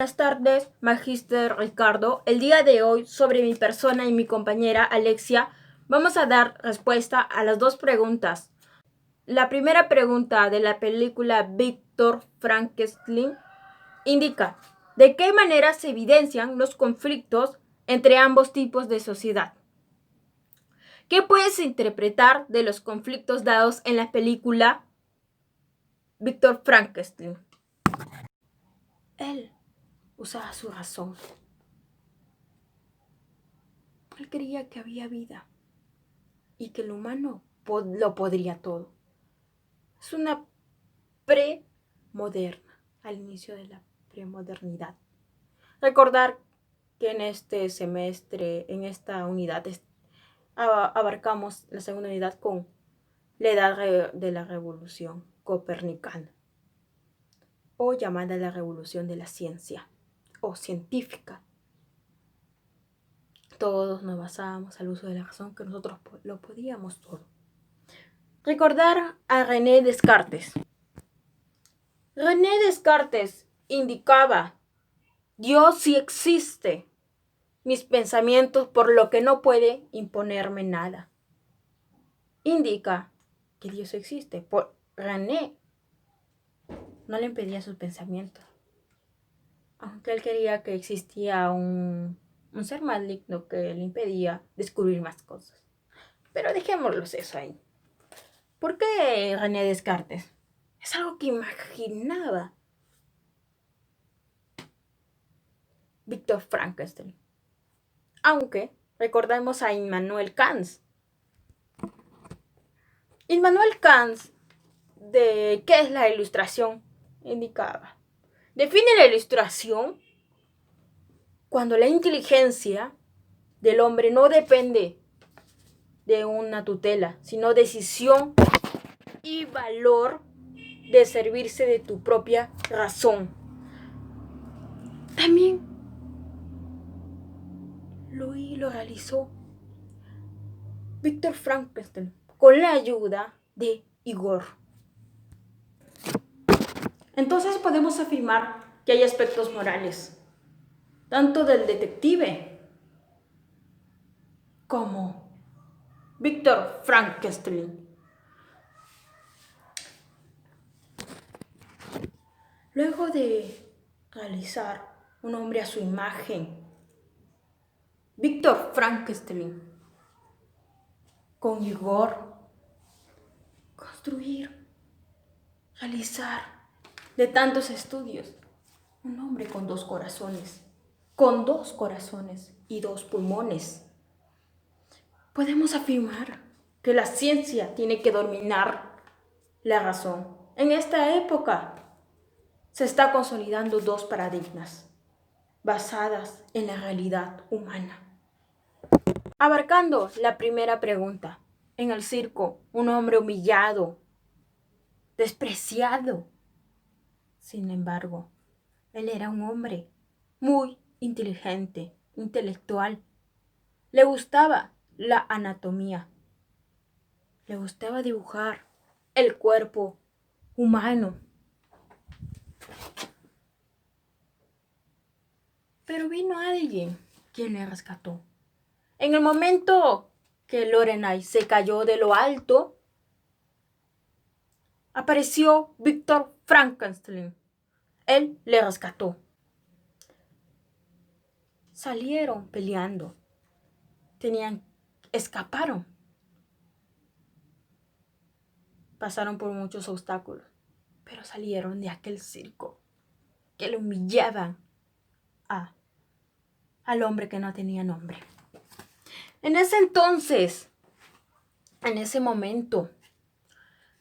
Buenas tardes, Magíster Ricardo. El día de hoy, sobre mi persona y mi compañera Alexia, vamos a dar respuesta a las dos preguntas. La primera pregunta de la película Víctor Frankenstein indica: ¿de qué manera se evidencian los conflictos entre ambos tipos de sociedad? ¿Qué puedes interpretar de los conflictos dados en la película Víctor Frankenstein? Él usaba su razón. Él creía que había vida y que el humano lo podría todo. Es una premoderna, al inicio de la premodernidad. Recordar que en este semestre, en esta unidad, abarcamos la segunda unidad con la edad de la revolución copernicana, o llamada la revolución de la ciencia, o científica. Todos nos basábamos al uso de la razón, que nosotros lo podíamos todo. Recordar a René Descartes. René Descartes indicaba: Dios sí existe, mis pensamientos, por lo que no puede imponerme nada. Indica que Dios existe. Por René no le impedía sus pensamientos, aunque él quería que existía un ser maligno que le impedía descubrir más cosas. Pero dejémoslo eso ahí. ¿Por qué René Descartes? Es algo que imaginaba Víctor Frankenstein. Aunque recordemos a Immanuel Kant. Immanuel Kant, de qué es la ilustración, indicaba: define la ilustración cuando la inteligencia del hombre no depende de una tutela, sino decisión y valor de servirse de tu propia razón. También lo realizó Víctor Frankenstein con la ayuda de Igor. Entonces podemos afirmar que hay aspectos morales, tanto del detective como Víctor Frankenstein. Luego de realizar un hombre a su imagen, Víctor Frankenstein con Igor, construir, realizar de tantos estudios un hombre con dos corazones y dos pulmones. Podemos afirmar que la ciencia tiene que dominar la razón. En esta época se está consolidando dos paradigmas basadas en la realidad humana. Abarcando la primera pregunta, en el circo, un hombre humillado, despreciado. Sin embargo, él era un hombre muy inteligente, intelectual. Le gustaba la anatomía. Le gustaba dibujar el cuerpo humano. Pero vino alguien quien le rescató. En el momento que Lorelai se cayó de lo alto, apareció Víctor Frankenstein. Él le rescató. Salieron peleando. Escaparon. Pasaron por muchos obstáculos, pero salieron de aquel circo que le humillaban al hombre que no tenía nombre. En ese entonces, en ese momento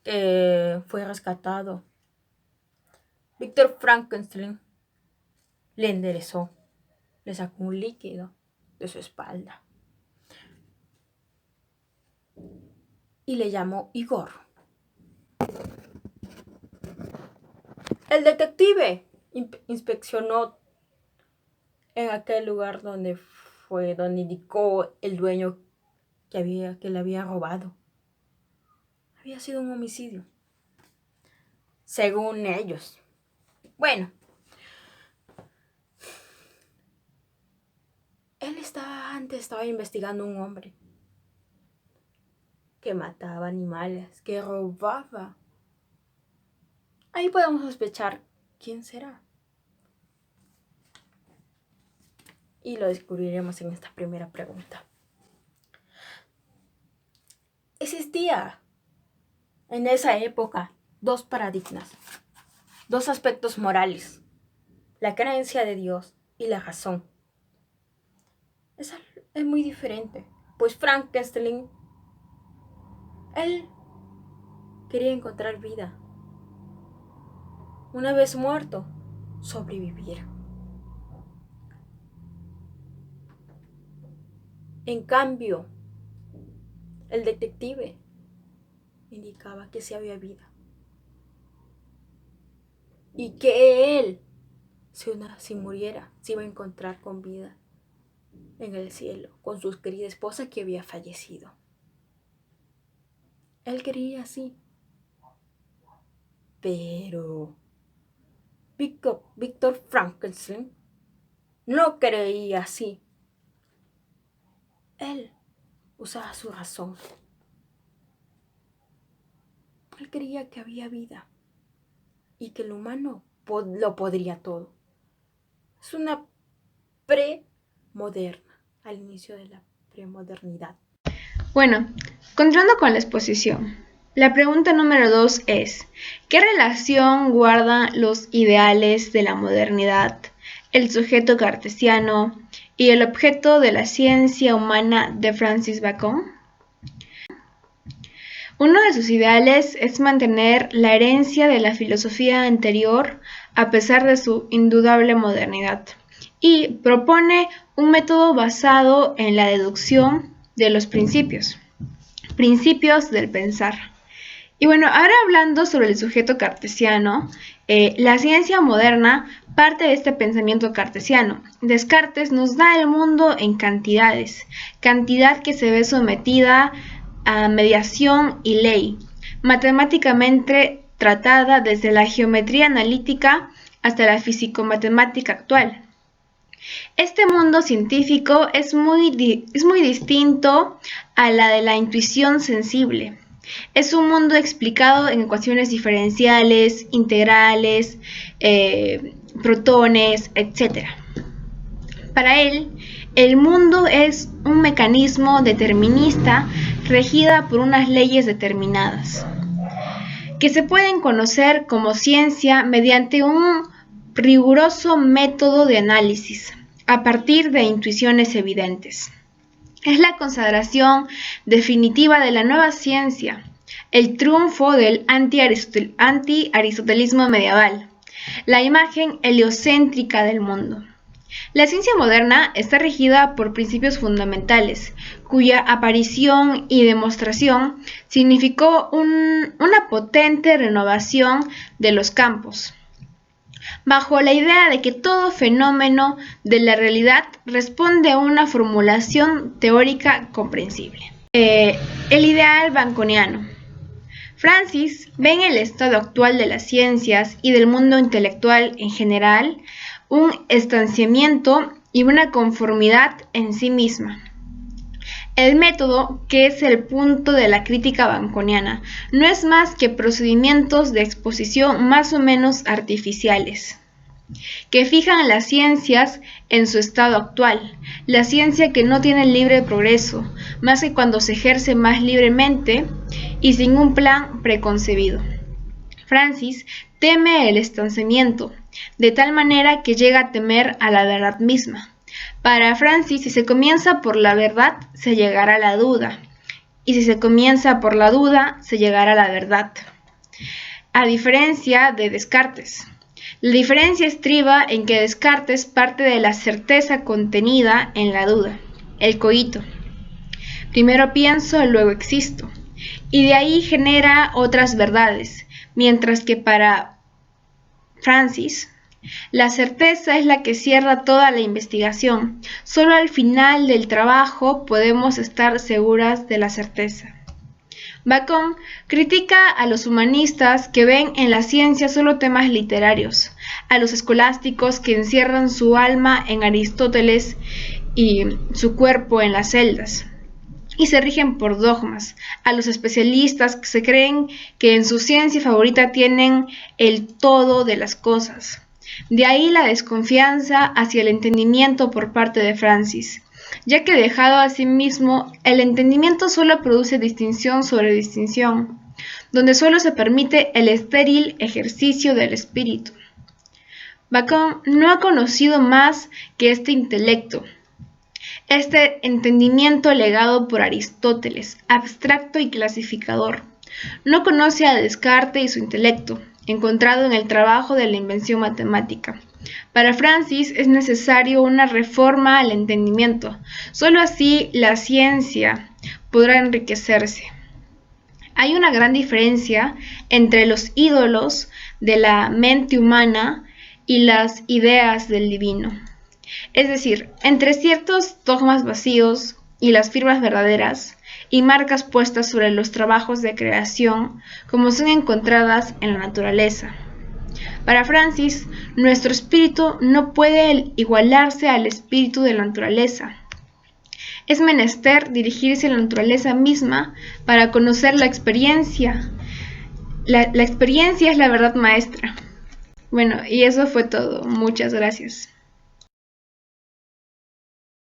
que fue rescatado, Víctor Frankenstein le enderezó, le sacó un líquido de su espalda y le llamó Igor. El detective inspeccionó en aquel lugar donde indicó el dueño que le había robado. Había sido un homicidio, según ellos. Bueno, antes estaba investigando un hombre que mataba animales, que robaba. Ahí podemos sospechar quién será. Y lo descubriremos en esta primera pregunta. Existía en esa época dos paradigmas, dos aspectos morales, la creencia de Dios y la razón. Es muy diferente, pues Frankenstein, él quería encontrar vida. Una vez muerto, sobrevivir. En cambio, el detective indicaba que sí había vida. Y que él, si muriera, se iba a encontrar con vida en el cielo, con su querida esposa que había fallecido. Él creía así. Pero Víctor Frankenstein no creía así. Él usaba su razón. Él creía que había vida y que el humano lo podría todo. Es una premoderna, al inicio de la premodernidad. Bueno, continuando con la exposición. La pregunta número 2 es, ¿qué relación guardan los ideales de la modernidad, el sujeto cartesiano y el objeto de la ciencia humana de Francis Bacon? Uno de sus ideales es mantener la herencia de la filosofía anterior a pesar de su indudable modernidad y propone un método basado en la deducción de los principios del pensar. Y bueno, ahora hablando sobre el sujeto cartesiano, la ciencia moderna parte de este pensamiento cartesiano. Descartes nos da el mundo en cantidades, cantidad que se ve sometida a mediación y ley, matemáticamente tratada desde la geometría analítica hasta la físico-matemática actual. Este mundo científico es muy distinto a la de la intuición sensible. Es un mundo explicado en ecuaciones diferenciales, integrales, protones, etc. Para él, el mundo es un mecanismo determinista regida por unas leyes determinadas, que se pueden conocer como ciencia mediante un riguroso método de análisis, a partir de intuiciones evidentes. Es la consagración definitiva de la nueva ciencia, el triunfo del anti-aristotelismo medieval, la imagen heliocéntrica del mundo. La ciencia moderna está regida por principios fundamentales, cuya aparición y demostración significó una potente renovación de los campos, bajo la idea de que todo fenómeno de la realidad responde a una formulación teórica comprensible. El ideal baconiano. Francis ve en el estado actual de las ciencias y del mundo intelectual en general un estanciamiento y una conformidad en sí misma. El método, que es el punto de la crítica baconiana, no es más que procedimientos de exposición más o menos artificiales, que fijan las ciencias en su estado actual, la ciencia que no tiene libre progreso, más que cuando se ejerce más libremente y sin un plan preconcebido. Francis teme el estancamiento, de tal manera que llega a temer a la verdad misma. Para Francis, si se comienza por la verdad, se llegará a la duda, y si se comienza por la duda, se llegará a la verdad. A diferencia de Descartes. La diferencia estriba en que Descartes parte de la certeza contenida en la duda, el coito. Primero pienso, luego existo, y de ahí genera otras verdades, mientras que para Francis, la certeza es la que cierra toda la investigación. Solo al final del trabajo podemos estar seguras de la certeza. Bacon critica a los humanistas que ven en la ciencia solo temas literarios, a los escolásticos que encierran su alma en Aristóteles y su cuerpo en las celdas, y se rigen por dogmas. A los especialistas que se creen que en su ciencia favorita tienen el todo de las cosas. De ahí la desconfianza hacia el entendimiento por parte de Francis, ya que dejado a sí mismo, el entendimiento solo produce distinción sobre distinción, donde solo se permite el estéril ejercicio del espíritu. Bacon no ha conocido más que este intelecto, este entendimiento legado por Aristóteles, abstracto y clasificador. No conoce a Descartes y su intelecto, encontrado en el trabajo de la invención matemática. Para Francis es necesario una reforma al entendimiento. Solo así la ciencia podrá enriquecerse. Hay una gran diferencia entre los ídolos de la mente humana y las ideas del divino. Es decir, entre ciertos dogmas vacíos y las firmas verdaderas y marcas puestas sobre los trabajos de creación como son encontradas en la naturaleza. Para Francis, nuestro espíritu no puede igualarse al espíritu de la naturaleza. Es menester dirigirse a la naturaleza misma para conocer la experiencia. La experiencia es la verdad maestra. Bueno, y eso fue todo. Muchas gracias.